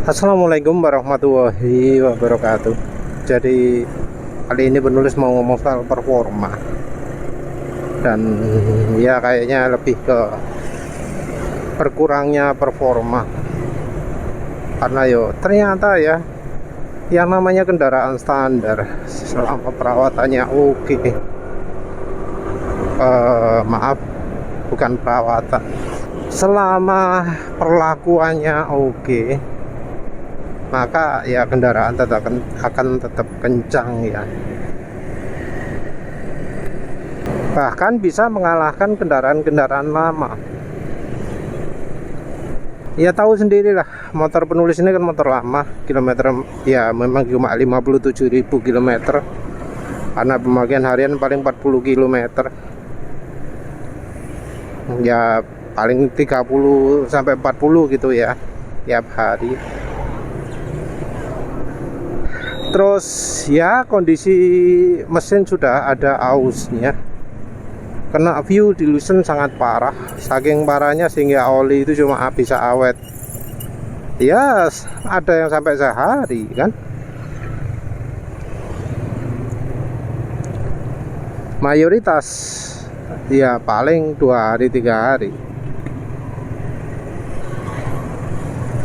Assalamualaikum warahmatullahi wabarakatuh. Jadi kali ini penulis mau ngomong soal performa, dan ya kayaknya lebih ke berkurangnya performa. Karena ternyata yang namanya kendaraan standar selama perawatannya oke, maaf, bukan perawatan, selama perlakuannya oke, maka kendaraan akan tetap kencang bahkan bisa mengalahkan kendaraan-kendaraan lama. Tahu sendirilah, motor penulis ini kan motor lama, kilometer memang cuma 57.000 km, karena pemakaian harian paling 40 km, paling 30 sampai 40 gitu tiap hari. Terus kondisi mesin sudah ada ausnya, kena fuel dilution sangat parah, saking parahnya sehingga oli itu cuma bisa awet ada yang sampai sehari kan. Mayoritas paling 2 hari 3 hari.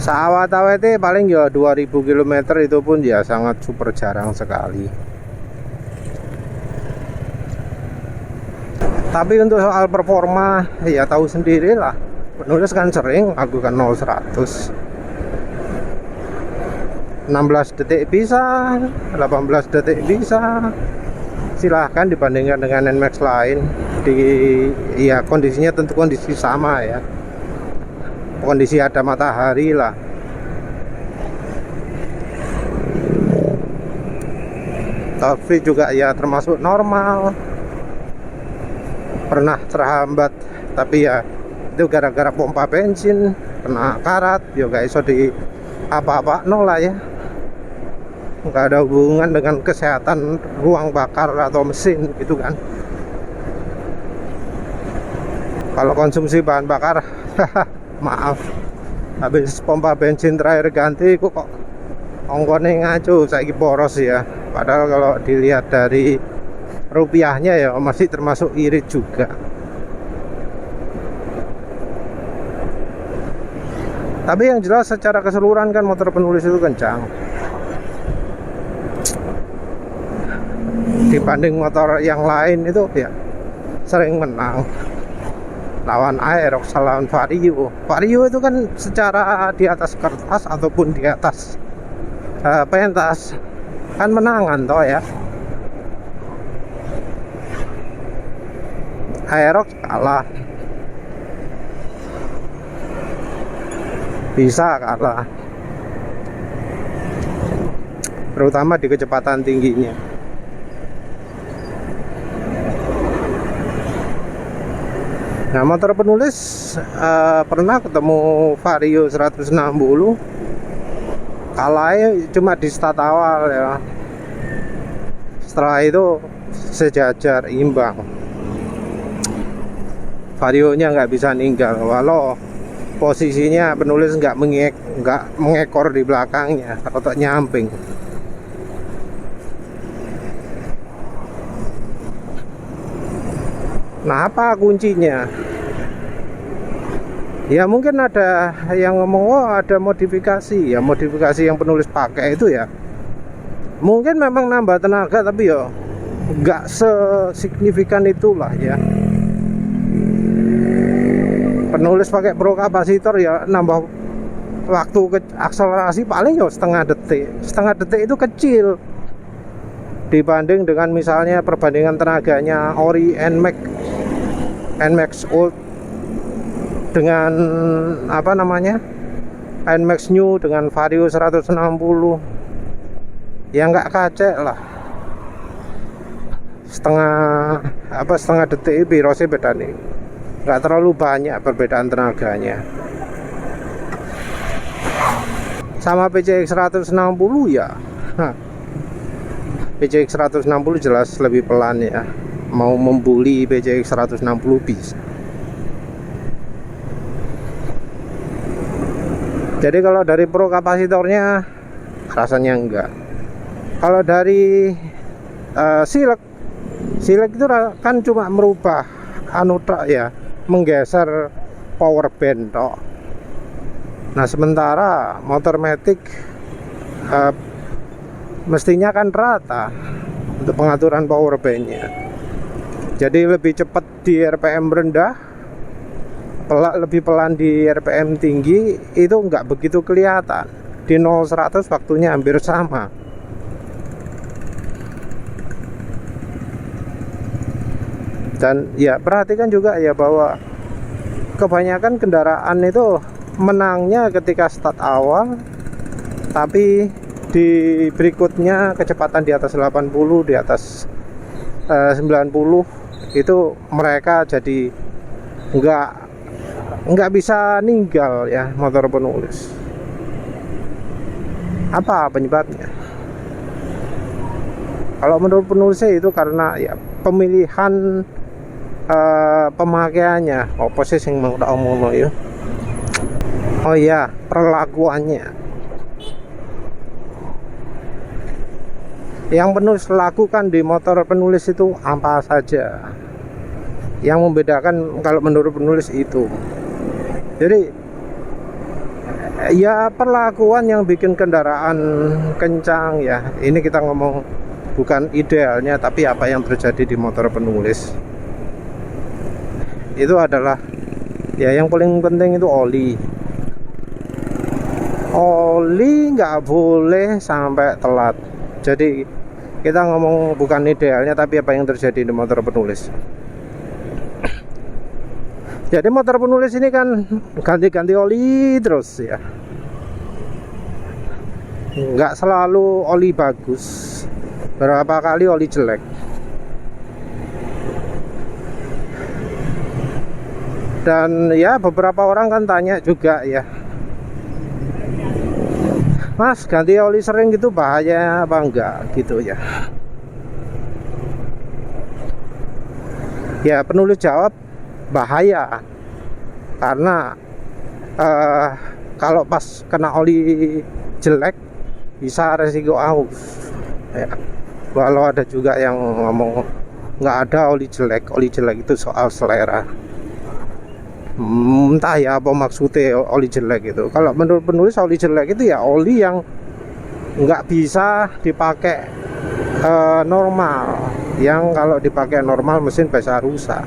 Saawat-awetnya paling 2000 km, itu pun sangat super jarang sekali. Tapi untuk soal performa tahu sendirilah, penulis kan sering melakukan 0-100 16 detik bisa, 18 detik bisa. Silahkan dibandingkan dengan NMAX lain. Kondisinya tentu kondisi sama kondisi ada matahari lah. Torque free juga termasuk normal. Pernah terhambat, tapi itu gara-gara pompa bensin kena karat, gak iso di apa-apa nol lah nggak ada hubungan dengan kesehatan ruang bakar atau mesin gitu kan. Kalau konsumsi bahan bakar maaf, habis pompa bensin terakhir ganti kok ongkone ngaco saiki boros padahal kalau dilihat dari rupiahnya masih termasuk irit juga. Tapi yang jelas secara keseluruhan kan motor penulis itu kencang dibanding motor yang lain, itu sering menang lawan Aerox, lawan Vario. Vario itu kan secara di atas kertas ataupun di atas pentas kan menangan Aerox kalah, bisa kalah, terutama di kecepatan tingginya. Nah, motor penulis pernah ketemu Vario 160, kalahnya cuma di start awal setelah itu sejajar imbang. Vario-nya nggak bisa ninggal, walau posisinya penulis nggak mengekor di belakangnya, atau nyamping. Nah, apa kuncinya? Mungkin ada yang ngomong ada modifikasi. Modifikasi yang penulis pakai itu mungkin memang nambah tenaga, tapi nggak sesignifikan itulah Penulis pakai pro kapasitor nambah waktu akselerasi paling setengah detik. Setengah detik itu kecil dibanding dengan misalnya perbandingan tenaganya Ori NMAX Old dengan NMAX New dengan Vario 160, nggak kacek lah. Setengah detik birose beda nih, nggak terlalu banyak perbedaan tenaganya. Sama PCX 160 PCX 160 jelas lebih pelan mau membuli PCX 160 bisa. Jadi kalau dari pro kapasitornya rasanya enggak. Kalau dari silek itu kan cuma merubah ya, menggeser power band toh. Nah sementara motor matic mestinya kan rata untuk pengaturan power bandnya. Jadi lebih cepat di RPM rendah, lebih pelan di RPM tinggi, itu nggak begitu kelihatan. Di 0-100 waktunya hampir sama. Dan ya perhatikan juga ya bahwa kebanyakan kendaraan itu menangnya ketika start awal, tapi di berikutnya kecepatan di atas 80, di atas 90 itu mereka jadi nggak bisa ninggal ya motor penulis. Apa penyebabnya? Kalau menurut penulisnya itu karena ya pemilihan pemakaiannya. Apa sih yang mau omong ya? Oh iya, perlakuannya. Yang penulis lakukan di motor penulis itu apa saja? Yang membedakan kalau menurut penulis itu. Jadi ya perlakuan yang bikin kendaraan kencang ya. Ini kita ngomong bukan idealnya, tapi apa yang terjadi di motor penulis. Itu adalah ya yang paling penting itu oli. Oli nggak boleh sampai telat. Jadi kita ngomong bukan idealnya, tapi apa yang terjadi di motor penulis. Jadi motor penulis ini kan ganti-ganti oli terus ya. Nggak selalu oli bagus. Berapa kali oli jelek. Dan ya beberapa orang kan tanya juga ya, Mas, ganti oli sering gitu bahaya apa enggak gitu ya. Ya penulis jawab bahaya, karena kalau pas kena oli jelek bisa resiko aus ya. Walau ada juga yang ngomong nggak ada oli jelek itu soal selera. Entah ya apa maksudnya oli jelek itu. Kalau menurut penulis oli jelek itu ya oli yang nggak bisa dipakai normal, yang kalau dipakai normal mesin bisa rusak,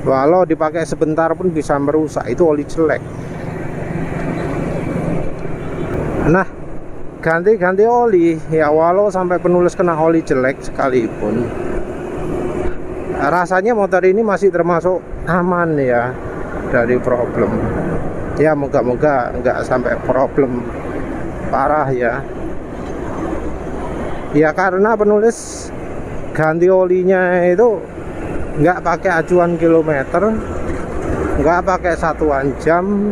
walau dipakai sebentar pun bisa merusak, itu oli jelek. Nah ganti-ganti oli ya, walau sampai penulis kena oli jelek sekalipun, rasanya motor ini masih termasuk aman ya dari problem. Ya moga-moga nggak sampai problem parah ya. Ya karena penulis ganti olinya itu nggak pakai acuan kilometer, nggak pakai satuan jam,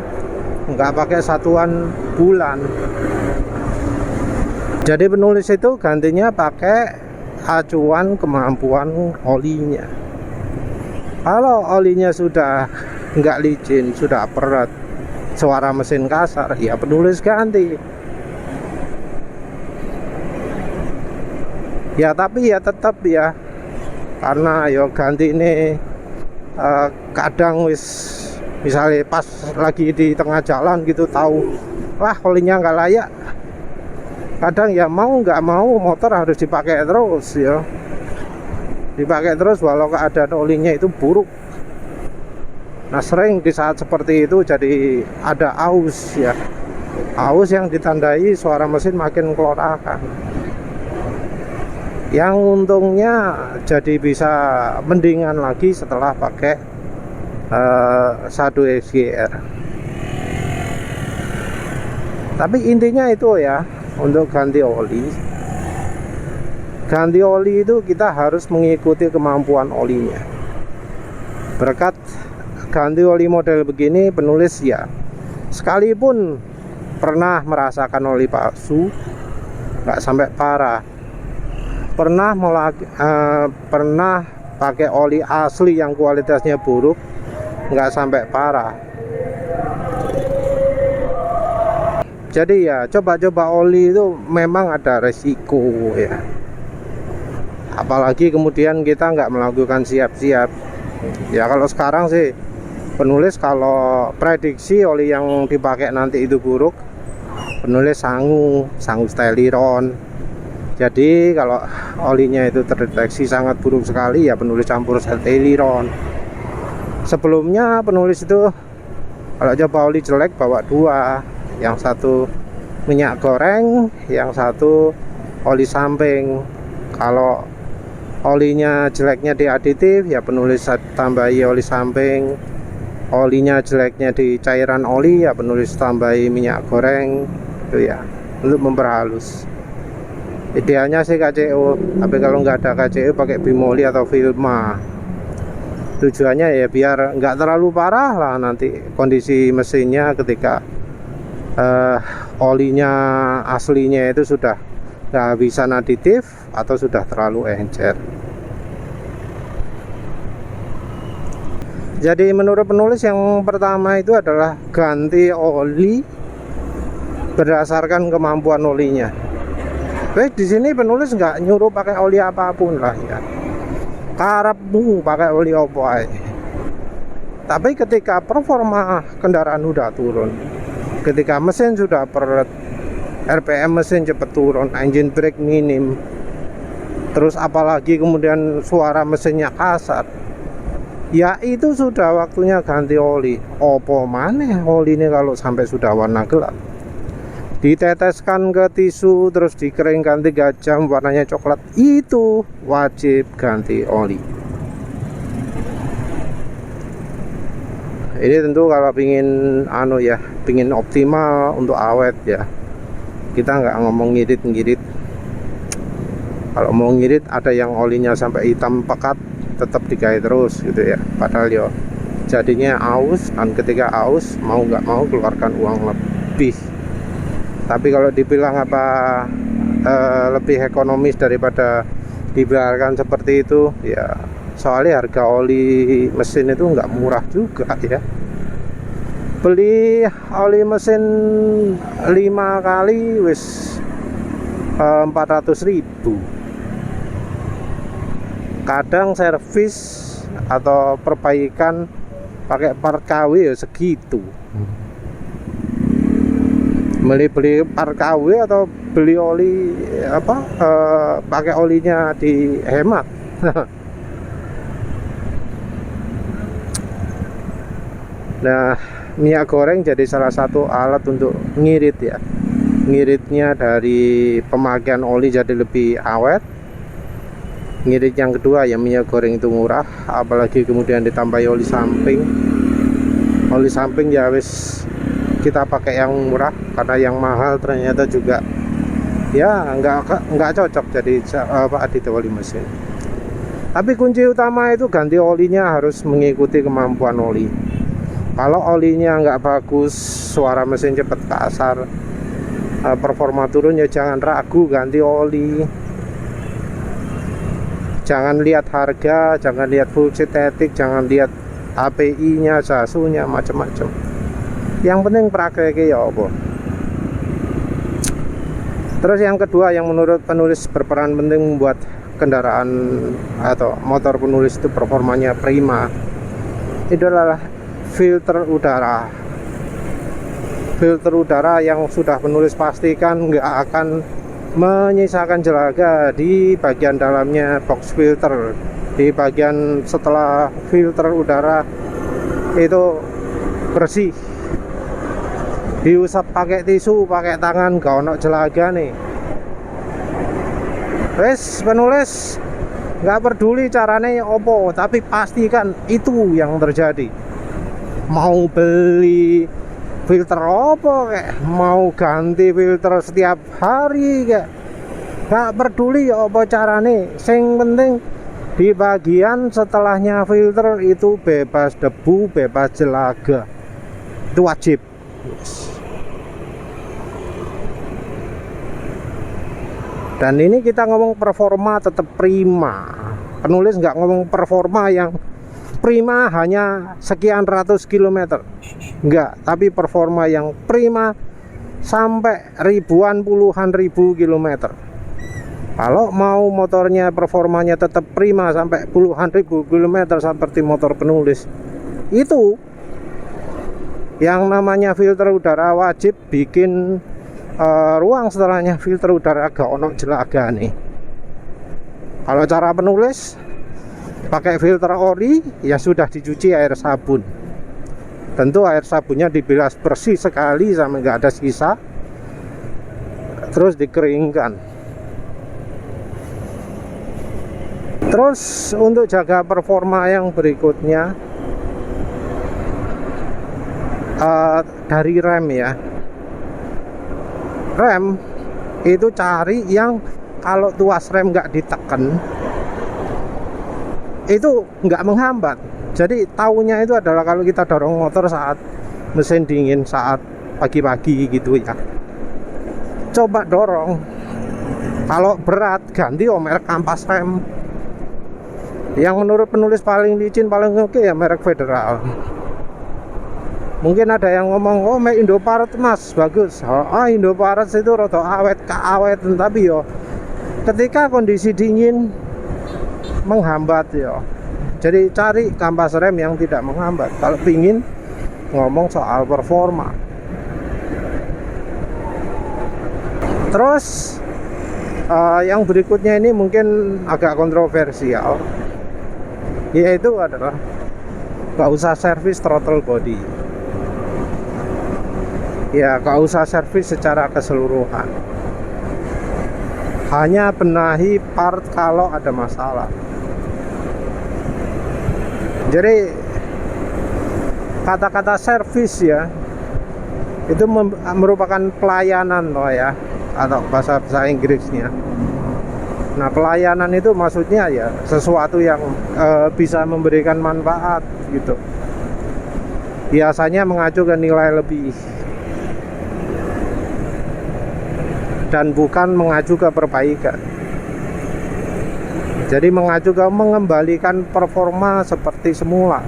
nggak pakai satuan bulan. Jadi penulis itu gantinya pakai acuan kemampuan olinya. Kalau olinya sudah nggak licin, sudah berat, suara mesin kasar, ya penulis ganti. Ya tapi ya tetap ya, karena yo ganti ini kadang misalnya pas lagi di tengah jalan gitu tahu wah olinya nggak layak, kadang ya mau nggak mau motor harus dipakai terus ya. Dipakai terus walau keadaan olinya itu buruk. Nah sering di saat seperti itu jadi ada aus ya, aus yang ditandai suara mesin makin kelorakan. Yang untungnya jadi bisa mendingan lagi setelah pakai 1 SGR. Tapi intinya itu ya, untuk ganti oli. Ganti oli itu kita harus mengikuti kemampuan olinya. Berkat ganti oli model begini, penulis ya sekalipun pernah merasakan oli palsu, nggak sampai parah. Pernah pakai oli asli yang kualitasnya buruk, nggak sampai parah. Jadi ya coba-coba oli itu memang ada resiko ya, apalagi kemudian kita nggak melakukan siap-siap ya. Kalau sekarang sih penulis kalau prediksi oli yang dipakai nanti itu buruk, penulis sangu Styliron. Jadi kalau olinya itu terdeteksi sangat buruk sekali ya penulis campur Styliron. Sebelumnya penulis itu kalau coba oli jelek bawa dua, yang satu minyak goreng, yang satu oli samping. Kalau olinya jeleknya di aditif ya penulis tambahi oli samping, olinya jeleknya di cairan oli ya penulis tambahi minyak goreng itu ya, untuk memperhalus. Idealnya sih KCO, tapi kalau nggak ada KCO pakai bimoli atau Filma. Tujuannya ya biar nggak terlalu parah lah nanti kondisi mesinnya ketika olinya aslinya itu sudah nggak bisa aditif atau sudah terlalu encer. Jadi menurut penulis yang pertama itu adalah ganti oli berdasarkan kemampuan olinya. Baik, di sini penulis nggak nyuruh pakai oli apapun lah ya. Karepmu pakai oli opo ae. Tapi ketika performa kendaraan udah turun, ketika mesin sudah peret, RPM mesin cepat turun, engine brake minim, terus apalagi kemudian suara mesinnya kasar, ya itu sudah waktunya ganti oli. Opo maneh oli ini kalau sampai sudah warna gelap, diteteskan ke tisu terus dikeringkan 3 jam warnanya coklat, itu wajib ganti oli. Ini tentu kalau pingin pingin optimal untuk awet ya, kita nggak ngomong ngirit. Kalau mau ngirit ada yang olinya sampai hitam pekat tetap digawe terus gitu ya, padahal yo jadinya aus, dan ketika aus mau nggak mau keluarkan uang lebih. Tapi kalau dibilang lebih ekonomis daripada dibiarkan seperti itu ya, soalnya harga oli mesin itu nggak murah juga ya. Beli oli mesin 5 kali wis 400.000. Kadang servis atau perbaikan pakai part KW ya segitu. Beli part KW atau beli oli pakai olinya dihemat. Nah, minyak goreng jadi salah satu alat untuk ngirit ya. Ngiritnya dari pemakaian oli jadi lebih awet. Ngirit yang kedua ya minyak goreng itu murah, apalagi kemudian ditambahi oli samping. Oli samping ya wis kita pakai yang murah, karena yang mahal ternyata juga ya nggak cocok jadi aditif oli mesin. Tapi kunci utama itu ganti olinya harus mengikuti kemampuan oli. Kalau olinya nggak bagus, suara mesin cepat kasar, performa turun, ya jangan ragu ganti oli. Jangan lihat harga, jangan lihat full synthetic, jangan lihat API-nya, jasunya, macam-macam. Yang penting prakteknya ya apa. Terus yang kedua yang menurut penulis berperan penting membuat kendaraan atau motor penulis itu performanya prima, itu adalah filter udara. Filter udara yang sudah penulis pastikan nggak akan menyisakan jelaga di bagian dalamnya box filter. Di bagian setelah filter udara itu bersih, diusap pakai tisu, pakai tangan, gak ono jelaga nih. Wes penulis nggak peduli caranya opo, tapi pastikan itu yang terjadi. Mau beli filter opo kayak, mau ganti filter setiap hari kayak, nggak peduli ya opo caranya. Sing penting di bagian setelahnya filter itu bebas debu, bebas jelaga, itu wajib. Dan ini kita ngomong performa tetap prima. Penulis nggak ngomong performa yang prima hanya sekian ratus kilometer, nggak. Tapi performa yang prima sampai ribuan, puluhan ribu kilometer. Kalau mau motornya performanya tetap prima sampai puluhan ribu kilometer seperti motor penulis, itu yang namanya filter udara wajib bikin ruang setelahnya filter udara agak ono jelaga nih. Kalau cara penulis pakai filter ori ya sudah dicuci air sabun. Tentu air sabunnya dibilas bersih sekali sampai nggak ada sisa, terus dikeringkan. Terus untuk jaga performa yang berikutnya dari rem ya. Rem itu cari yang kalau tuas rem nggak ditekan itu nggak menghambat. Jadi taunya itu adalah kalau kita dorong motor saat mesin dingin, saat pagi-pagi gitu ya, coba dorong. Kalau berat ganti merek kampas rem. Yang menurut penulis paling licin, paling oke ya merek Federal. Mungkin ada yang ngomong, oh make Indoparet mas, bagus. Indoparet itu rada awet, keawetan. Tapi yo ketika kondisi dingin menghambat yo. Jadi cari kampas rem yang tidak menghambat kalau pingin ngomong soal performa. Terus yang berikutnya ini mungkin agak kontroversial, yaitu adalah gak usah servis throttle body. Ya gak usah servis secara keseluruhan, hanya benahi part kalau ada masalah. Jadi kata-kata servis ya itu merupakan pelayanan loh ya, atau bahasa Inggrisnya. Nah pelayanan itu maksudnya ya sesuatu yang bisa memberikan manfaat gitu. Biasanya mengacu ke nilai lebih dan bukan mengacu ke perbaikan. Jadi mengacu ke mengembalikan performa seperti semula.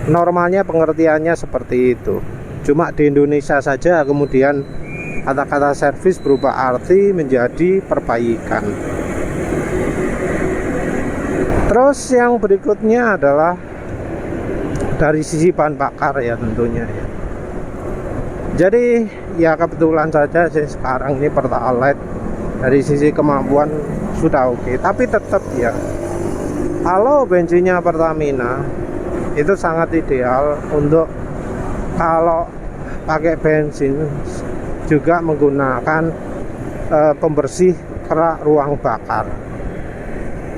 Normalnya pengertiannya seperti itu. Cuma di Indonesia saja kemudian kata-kata servis berubah arti menjadi perbaikan. Terus yang berikutnya adalah dari sisi bahan bakar ya tentunya ya. Jadi ya kebetulan saja sih sekarang ini Pertalite dari sisi kemampuan sudah oke. Tapi tetap ya, kalau bensinnya Pertamina itu sangat ideal untuk kalau pakai bensin juga menggunakan pembersih kerak ruang bakar.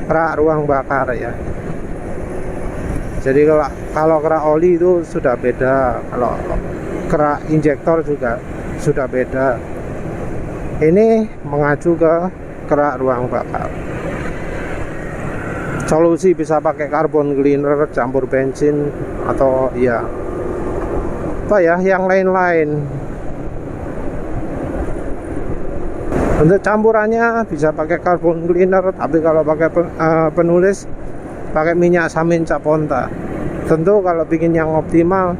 Kerak ruang bakar ya. Jadi kalau kerak oli itu sudah beda, kalau kerak injektor juga sudah beda. Ini mengacu ke kerak ruang bakar. Solusi bisa pakai carbon cleaner campur bensin atau ya apa ya yang lain-lain. Untuk campurannya bisa pakai carbon cleaner, tapi kalau pakai penulis pakai minyak samin caponta. Tentu kalau bikin yang optimal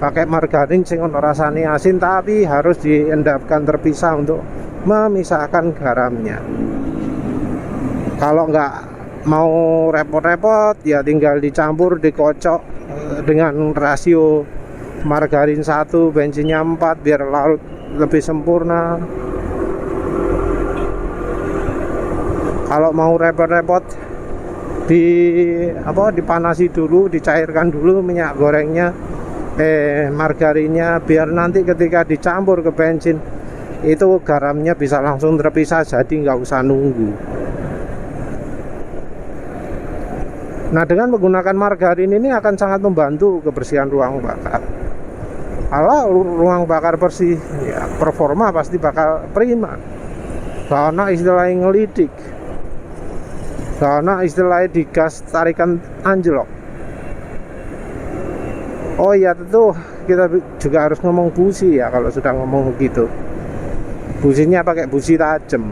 pakai margarin sing ono rasane asin, tapi harus diendapkan terpisah untuk memisahkan garamnya. Kalau nggak mau repot-repot ya tinggal dicampur, dikocok dengan rasio margarin 1 bensinnya 4 biar larut lebih sempurna. Kalau mau repot-repot dipanasi dulu, dicairkan dulu minyak gorengnya, margarinnya, biar nanti ketika dicampur ke bensin itu garamnya bisa langsung terpisah, jadi nggak usah nunggu. Nah dengan menggunakan margarin ini akan sangat membantu kebersihan ruang bakar. Kalau ruang bakar bersih ya performa pasti bakal prima. Karena istilahnya ngelidik, karena istilahnya digas tarikan anjlok. Oh ya tentu kita juga harus ngomong busi ya kalau sudah ngomong begitu. Businya pakai busi tajam.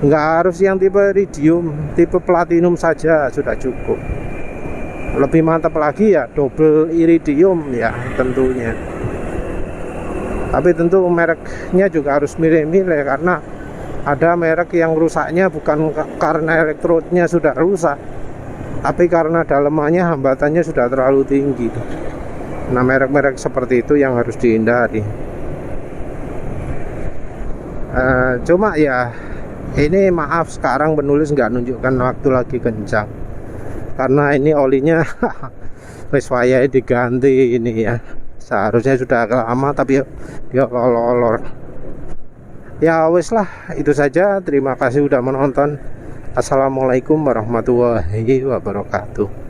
Nggak harus yang tipe iridium, tipe platinum saja sudah cukup. Lebih mantap lagi ya double iridium ya tentunya. Tapi tentu mereknya juga harus milih-milih, karena ada merek yang rusaknya bukan karena elektrodnya sudah rusak, tapi karena dalemannya hambatannya sudah terlalu tinggi. Nah, merek-merek seperti itu yang harus dihindari. Cuma ya ini maaf, sekarang penulis nggak nunjukkan waktu lagi kencang, karena ini olinya wis wayahe diganti ini ya. Seharusnya sudah lama tapi dia olor-olor. Ya wis lah, itu saja. Terima kasih udah menonton. Assalamualaikum warahmatullahi wabarakatuh.